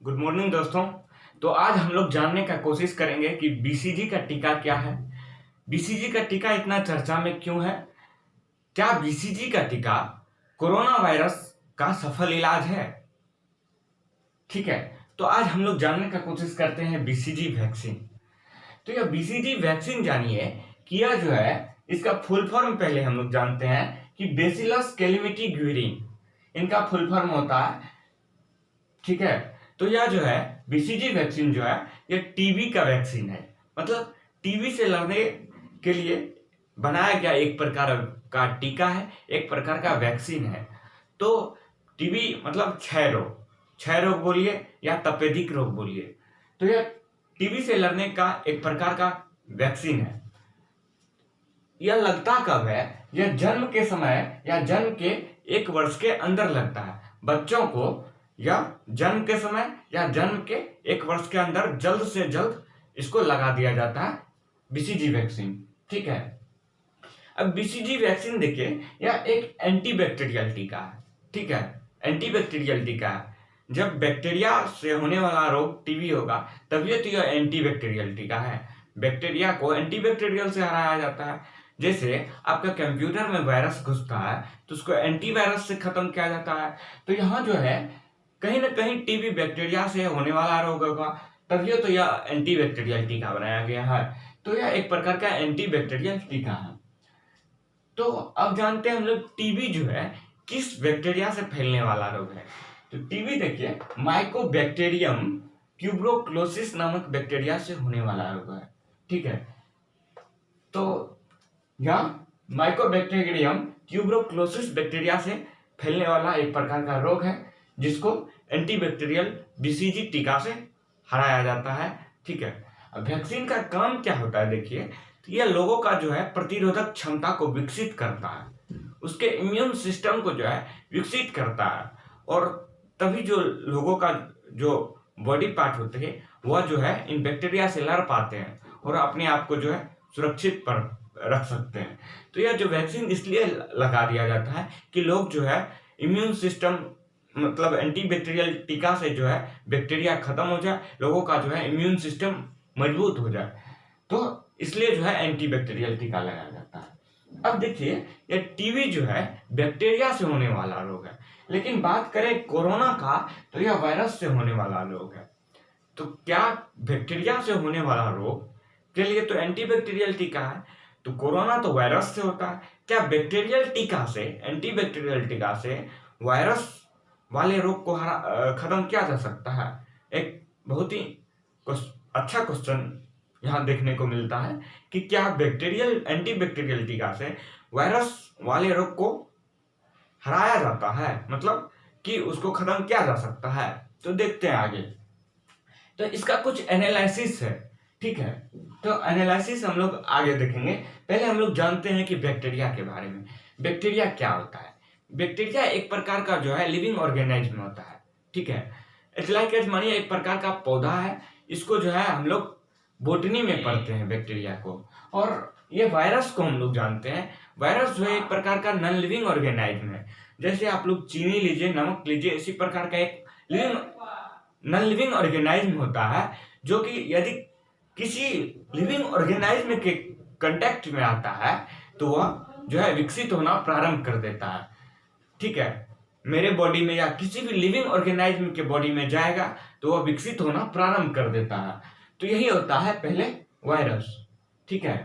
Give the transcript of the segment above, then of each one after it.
Good morning दोस्तों। तो आज हम लोग जानने का कोशिश करेंगे कि बीसीजी का टीका क्या है। बीसीजी का टीका इतना चर्चा में क्यों है। क्या बीसीजी का टीका कोरोना वायरस का सफल इलाज है। ठीक है, तो आज हम लोग जानने का कोशिश करते हैं बीसीजी वैक्सीन। तो यह बीसीजी वैक्सीन जानिए कि यह जो है इसका फुल फॉर्म पहले हम लोग जानते हैं कि बेसिलस कैलामिटी ग्यूरिन इनका फुल फॉर्म होता है। ठीक है, तो यह जो है बीसीजी वैक्सीन जो है ये टीबी का वैक्सीन है। मतलब टीबी से लड़ने के लिए बनाया गया एक प्रकार का टीका है, एक प्रकार का वैक्सीन है। तो टीबी मतलब क्षय रोग बोलिए या तपेदिक रोग बोलिए, तो यह टीबी से लड़ने का एक प्रकार का वैक्सीन है। यह लगता कब है? यह जन्म के समय या जन्म के 1 वर्ष के अंदर लगता है। बच्चों को या जन्म के समय या जन्म के 1 वर्ष के अंदर जल्द से जल्द इसको लगा दिया जाता है बीसीजी वैक्सीन। ठीक है, अब बीसीजी वैक्सीन देखिए यह एक एंटीबैक्टीरियल टीका है। ठीक है, एंटीबैक्टीरियल टीका है। जब बैक्टीरिया से होने वाला रोग टीबी होगा तभी तो यह एंटीबैक्टीरियल टीका है। बैक्टीरिया को एंटीबैक्टीरियल से हराया जाता है। जैसे आपका कंप्यूटर में वायरस घुसता है तो उसको एंटीवायरस से खत्म किया जाता है। तो यहाँ जो है कहीं ना कहीं टीबी बैक्टीरिया से होने वाला रोग होगा, तभी तो यह एंटीबैक्टीरियल टीका बनाया गया है। तो यह एक प्रकार का एंटीबैक्टीरियल टीका है। तो अब जानते हैं हम लोग टीबी जो है किस बैक्टीरिया से फैलने वाला रोग है। तो टीबी देखिए माइकोबैक्टीरियम ट्यूबरोक्लोसिस नामक बैक्टीरिया से होने वाला रोग है। ठीक है, तो यह माइकोबैक्टीरियम ट्यूबरोक्लोसिस बैक्टीरिया से फैलने वाला एक प्रकार का रोग है जिसको एंटीबैक्टीरियल बीसीजी टीका से हराया जाता है। ठीक है, अब वैक्सीन का काम क्या होता है देखिए, तो यह लोगों का जो है प्रतिरोधक क्षमता को विकसित करता है, उसके इम्यून सिस्टम को जो है विकसित करता है, और तभी जो लोगों का जो बॉडी पार्ट होते हैं वह जो है इन बैक्टीरिया से लड़ पाते हैं और अपने आप को जो है सुरक्षित पर रख सकते हैं। तो यह जो वैक्सीन इसलिए लगा दिया जाता है कि लोग जो है इम्यून सिस्टम मतलब एंटीबैक्टीरियल टीका से जो है बैक्टीरिया खत्म हो जाए, लोगों का जो है इम्यून सिस्टम मजबूत हो जाए, तो इसलिए जो है एंटीबैक्टीरियल टीका लगाया जाता है। अब देखिए ये टीबी जो है बैक्टीरिया से होने वाला रोग है, लेकिन बात करें कोरोना का तो यह वायरस से होने वाला रोग है। तो क्या बैक्टीरिया से होने वाला रोग के लिए तो एंटीबैक्टीरियल टीका है, तो कोरोना तो वायरस से होता है। क्या बैक्टीरियल टीका से एंटीबैक्टीरियल टीका से वायरस वाले रोग को खत्म किया जा सकता है? एक बहुत ही अच्छा क्वेश्चन यहाँ देखने को मिलता है कि क्या बैक्टीरियल एंटीबैक्टीरियल टीका से वायरस वाले रोग को हराया जाता है, मतलब कि उसको खत्म किया जा सकता है। तो देखते हैं आगे। तो इसका कुछ एनालिसिस है। ठीक है, तो एनालिसिस हम लोग आगे देखेंगे। पहले हम लोग जानते हैं कि बैक्टीरिया के बारे में। बैक्टीरिया क्या होता है? बैक्टीरिया एक प्रकार का जो है लिविंग ऑर्गेनिज्म होता है। ठीक है, इट्स लाइक मानिए एक प्रकार का पौधा है, इसको जो है हम लोग बोटनी में पढ़ते हैं बैक्टीरिया को। और ये वायरस को हम लोग जानते हैं, वायरस जो है एक प्रकार का नॉन लिविंग ऑर्गेनिज्म है। जैसे आप लोग चीनी लीजिए, नमक लीजिए, इसी प्रकार का एक नॉन लिविंग ऑर्गेनिज्म होता है जो कि यदि किसी लिविंग ऑर्गेनिज्म के कांटेक्ट में आता है तो वह जो है विकसित होना प्रारंभ कर देता है। ठीक है, मेरे बॉडी में या किसी भी लिविंग ऑर्गेनिज्म के बॉडी में जाएगा तो वह विकसित होना प्रारंभ कर देता है। तो यही होता है पहले वायरस। ठीक है,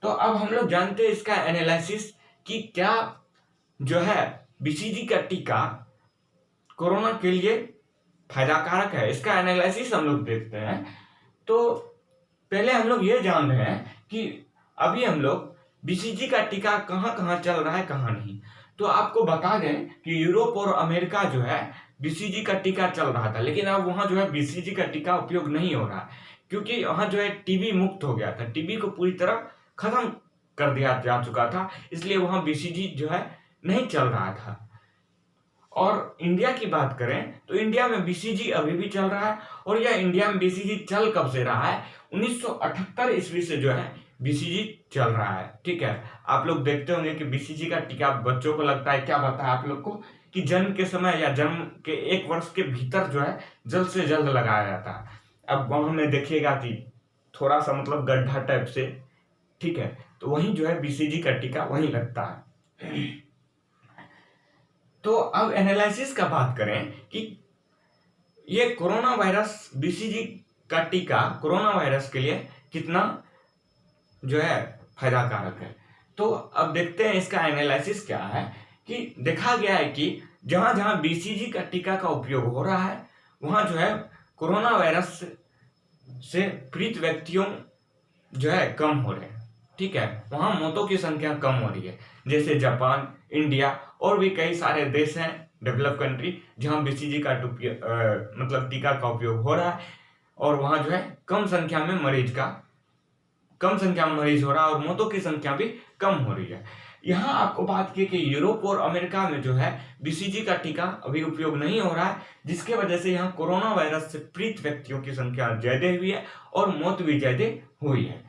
तो अब हम लोग जानते हैं इसका एनालिसिस कि क्या जो है बीसीजी का टीका कोरोना के लिए फायदाकारक है। इसका एनालिसिस हम लोग देखते हैं। तो पहले हम लोग ये जान रहे हैं कि अभी हम लोग बीसीजी का टीका कहाँ कहाँ चल रहा है, कहाँ नहीं। तो आपको बता दें कि यूरोप और अमेरिका जो है बीसीजी का टीका चल रहा था, लेकिन अब वहाँ जो है बीसीजी का टीका उपयोग नहीं हो रहा है, क्योंकि वहाँ जो है टीबी मुक्त हो गया था, टीबी को पूरी तरह खत्म कर दिया जा चुका था, इसलिए वहाँ बीसीजी जो है नहीं चल रहा था। और इंडिया की बात करें तो इंडिया में बीसीजी अभी भी चल रहा है। और यह इंडिया में बीसीजी चल कब से रहा है? 1978 ईस्वी से जो है बीसीजी चल रहा है। ठीक है, आप लोग देखते होंगे कि बीसीजी का टीका बच्चों को लगता है, क्या पता है आप लोग को कि जन्म के समय या जन्म के 1 वर्ष के भीतर जो है जल्द से जल्द लगाया जाता है। अब गाँव में देखिएगा कि थोड़ा सा मतलब गड्ढा टाइप से, ठीक है, तो वहीं जो है बीसीजी का टीका वहीं लगता है। तो अब एनालिसिस का बात करें कि ये कोरोना वायरस बीसीजी का टीका कोरोना वायरस के लिए कितना जो है फायदाकारक है। तो अब देखते हैं इसका एनालिसिस क्या है। कि देखा गया है कि जहां जहां बीसीजी का टीका का उपयोग हो रहा है वहां जो है कोरोना वायरस से पीड़ित व्यक्तियों जो है कम हो रहे हैं, ठीक है, वहां मौतों की संख्या कम हो रही है। जैसे जापान, इंडिया और भी कई सारे देश हैं डेवलप कंट्री जहां बीसीजी का मतलब टीका का उपयोग हो रहा है और वहां जो है कम संख्या में मरीज हो रहा है और मौतों की संख्या भी कम हो रही है। यहाँ आपको बात की कि यूरोप और अमेरिका में जो है बीसीजी का टीका अभी उपयोग नहीं हो रहा है, जिसके वजह से यहाँ कोरोना वायरस से पीड़ित व्यक्तियों की संख्या ज्यादा हुई है और मौत भी ज्यादा हुई है।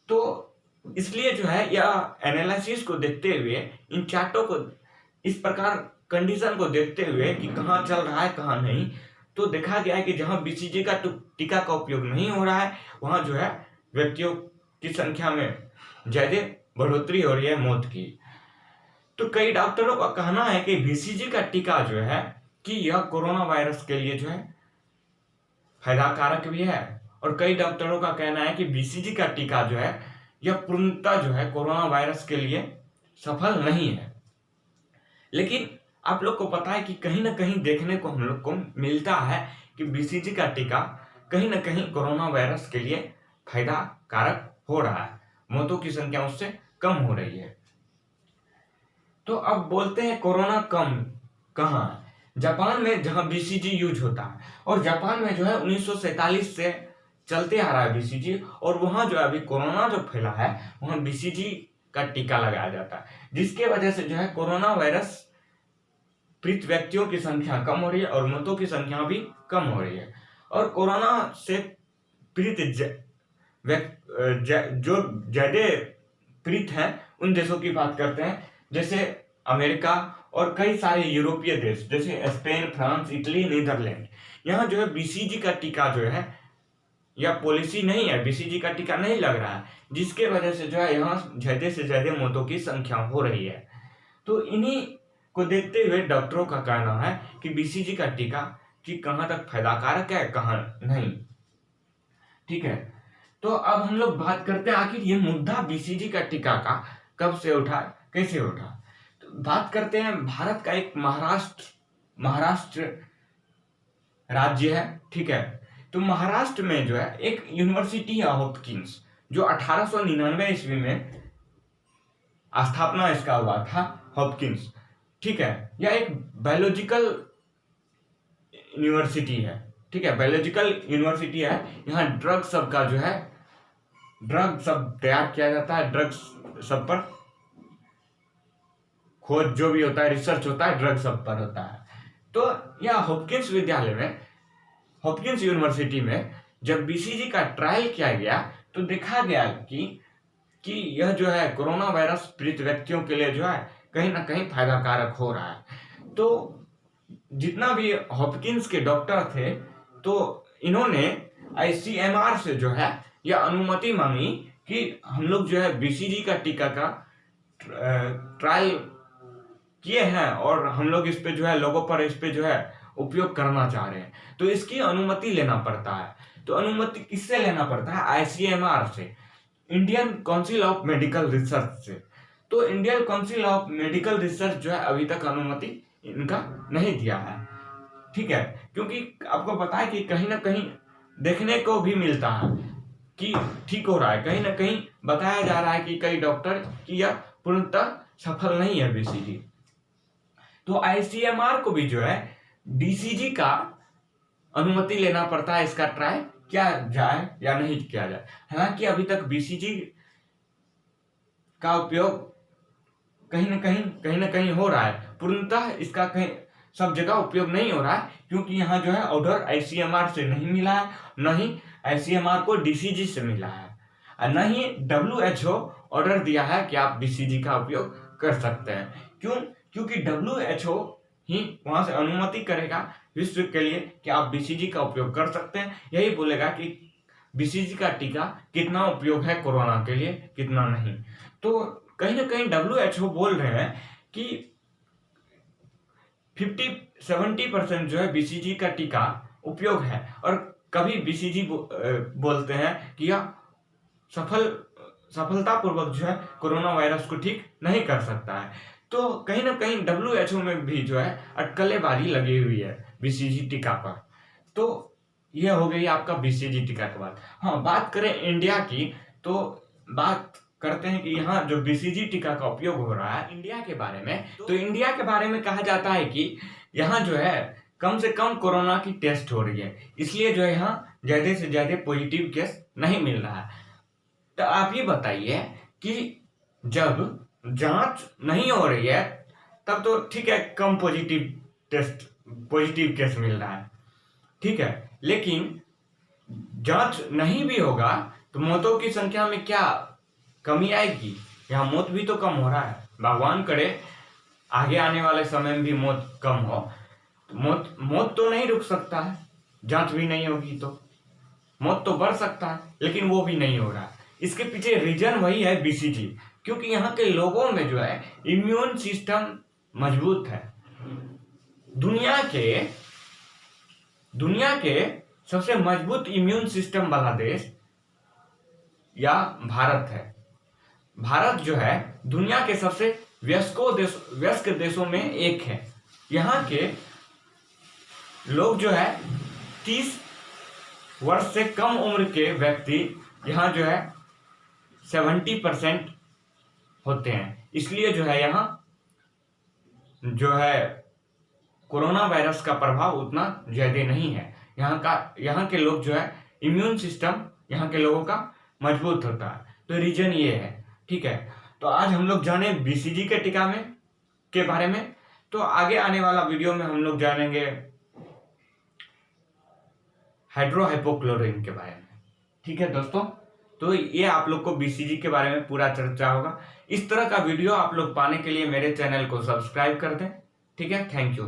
तो इसलिए जो है यह एनालिसिस को देखते हुए इन चार्टों को इस प्रकार कंडीशन को देखते हुए कि कहाँ चल रहा है कहाँ नहीं, तो देखा गया है कि जहाँ बीसीजी का टीका का उपयोग नहीं हो रहा है वहाँ जो है व्यक्तियों की संख्या में ज्यादा बढ़ोतरी हो रही है मौत की। तो कई डॉक्टरों का कहना है कि बीसीजी का टीका जो है कि यह कोरोना वायरस के लिए जो है फायदाकारक भी है और कई डॉक्टरों का कहना है कि बीसीजी का टीका जो है यह पूर्णतः जो है कोरोना वायरस के लिए सफल नहीं है। लेकिन आप लोग को पता है कि कहीं ना कहीं देखने को हम लोग को मिलता है कि बीसीजी का टीका कहीं ना कहीं कोरोना वायरस के लिए फायदाकारक हो रहा है, मौतों की संख्या उससे कम हो रही है। तो अब बोलते हैं कोरोना कम कहाँ है। जापान में जहां बीसीजी यूज होता है और जापान में जो है 1947 से चलते आ रहा है बीसीजी और वहां जो है अभी कोरोना जो फैला है वहां बीसीजी का टीका लगाया जाता है, जिसके वजह से जो है कोरोना वायरस पीड़ित व्यक्तियों की संख्या कम हो रही है और मौतों की संख्या भी कम हो रही है। और कोरोना से पीड़ित जो ज्यादा पीड़ित हैं उन देशों की बात करते हैं, जैसे अमेरिका और कई सारे यूरोपीय देश जैसे स्पेन, फ्रांस, इटली, नीदरलैंड। यहाँ जो है बीसीजी का टीका जो है यह पॉलिसी नहीं है, बीसीजी का टीका नहीं लग रहा है, जिसके वजह से जो है यहाँ ज्यादा से ज्यादा मौतों की संख्या हो रही है। तो इन्हीं को देखते हुए डॉक्टरों का कहना है कि बीसीजी का टीका कि कहाँ तक फायदाकारक है कहाँ नहीं, ठीक है। तो अब हम लोग बात करते हैं आखिर ये मुद्दा बीसीजी का टीका का कब से उठा, कैसे उठा। तो बात करते हैं भारत का एक महाराष्ट्र राज्य है, ठीक है। तो महाराष्ट्र में जो है एक यूनिवर्सिटी है हॉपकिंस, जो 1899 ईस्वी में स्थापना इसका हुआ था, हॉपकिंस, ठीक है। यह एक बायोलॉजिकल यूनिवर्सिटी है, ठीक है, बायोलॉजिकल यूनिवर्सिटी है। यहाँ ड्रग सब का जो है ड्रग सब तैयार किया जाता है, ड्रग्स सब पर खोज जो भी होता है, रिसर्च होता है, ड्रग सब पर होता है। तो यह हॉपकिंस विद्यालय में, हॉपकिंस यूनिवर्सिटी में जब बीसीजी का ट्रायल किया गया तो देखा गया कि यह जो है कोरोना वायरस पीड़ित व्यक्तियों के लिए जो है कहीं ना कहीं फायदाकारक हो रहा है। तो जितना भी हॉपकिंस के डॉक्टर थे तो इन्होंने आईसीएमआर से जो है यह अनुमति मांगी कि हम लोग जो है बीसीजी का टीका का ट्रायल किए हैं और हम लोग इस पे जो है लोगों पर इस पे जो है उपयोग करना चाह रहे हैं, तो इसकी अनुमति लेना पड़ता है। तो अनुमति किससे लेना पड़ता है? आईसीएमआर से, Indian council of medical research से। तो Indian council of medical research जो है अभी तक अनुमति इनका नहीं दिया है, ठीक है, क्योंकि आपको पता है कि कहीं ना कहीं देखने को भी मिलता है कि ठीक हो रहा है, कहीं ना कहीं बताया जा रहा है कि कई डॉक्टर कि यह पूर्णतः सफल नहीं है बीसीजी। तो आईसीएमआर को भी जो है बीसीजी का अनुमति लेना पड़ता है, इसका ट्रायल किया जाए या नहीं किया जाए। हालांकि अभी तक बीसीजी का उपयोग कहीं ना कहीं हो रहा है, पूर्णतः इसका कहीं सब जगह उपयोग नहीं हो रहा है, क्योंकि यहाँ जो है ऑर्डर आईसीएमआर से नहीं मिला है, न ही आईसीएमआर को डीसीजी से मिला है, और न ही WHO ऑर्डर दिया है कि आप बीसीजी का उपयोग कर सकते हैं। क्यों? क्योंकि WHO ही वहां से अनुमति करेगा विश्व के लिए कि आप बीसीजी का उपयोग कर सकते हैं। यही बोलेगा कि बीसीजी का टीका कितना उपयोग है कोरोना के लिए, कितना नहीं। तो कहीं ना कहीं WHO बोल रहे हैं कि 50-70% जो है बीसीजी का टीका उपयोग है, और कभी बीसीजी बोलते हैं कि यह सफलतापूर्वक जो है कोरोना वायरस को ठीक नहीं कर सकता है। तो कहीं ना कहीं WHO में भी जो है अटकलेबाजी लगी हुई है बीसीजी टीका पर। तो यह हो गई आपका बीसीजी टीका के बाद। हाँ, बात करें इंडिया की, तो बात करते हैं कि यहाँ जो बीसीजी टीका का उपयोग हो रहा है इंडिया के बारे में, तो इंडिया के बारे में कहा जाता है कि यहाँ जो है कम से कम कोरोना की टेस्ट हो रही है, इसलिए जो है यहाँ ज्यादा से ज्यादा पॉजिटिव केस नहीं मिल रहा है। तो आप ये बताइए कि जब जांच नहीं हो रही है तब तो ठीक है, कम पॉजिटिव केस मिल रहा है, ठीक है, लेकिन जांच नहीं भी होगा तो मौतों की संख्या में क्या कमी आएगी? यहाँ मौत भी तो कम हो रहा है। भगवान करे आगे आने वाले समय में भी मौत कम हो। मौत तो नहीं रुक सकता है, जांच भी नहीं होगी तो मौत तो बढ़ सकता है, लेकिन वो भी नहीं हो रहा है। इसके पीछे रीजन वही है बीसीजी, क्योंकि यहाँ के लोगों में जो है इम्यून सिस्टम मजबूत है। दुनिया के सबसे मजबूत इम्यून सिस्टम वाला देश या भारत है। भारत जो है दुनिया के सबसे वयस्क देशों में एक है। यहाँ के लोग जो है 30 वर्ष से कम उम्र के व्यक्ति यहाँ जो है 70% होते हैं। इसलिए जो है यहाँ जो है कोरोना वायरस का प्रभाव उतना ज्यादा नहीं है। यहाँ के लोग जो है इम्यून सिस्टम यहाँ के लोगों का मजबूत होता है। तो रीजन ये है, ठीक है। तो आज हम लोग जाने बीसीजी के टीका के बारे में। तो आगे आने वाला वीडियो में हम लोग जानेंगे हाइड्रोक्लोरोक्विन के बारे में, ठीक है दोस्तों। तो ये आप लोग को बीसीजी के बारे में पूरा चर्चा होगा। इस तरह का वीडियो आप लोग पाने के लिए मेरे चैनल को सब्सक्राइब कर दें, ठीक है। Thank you.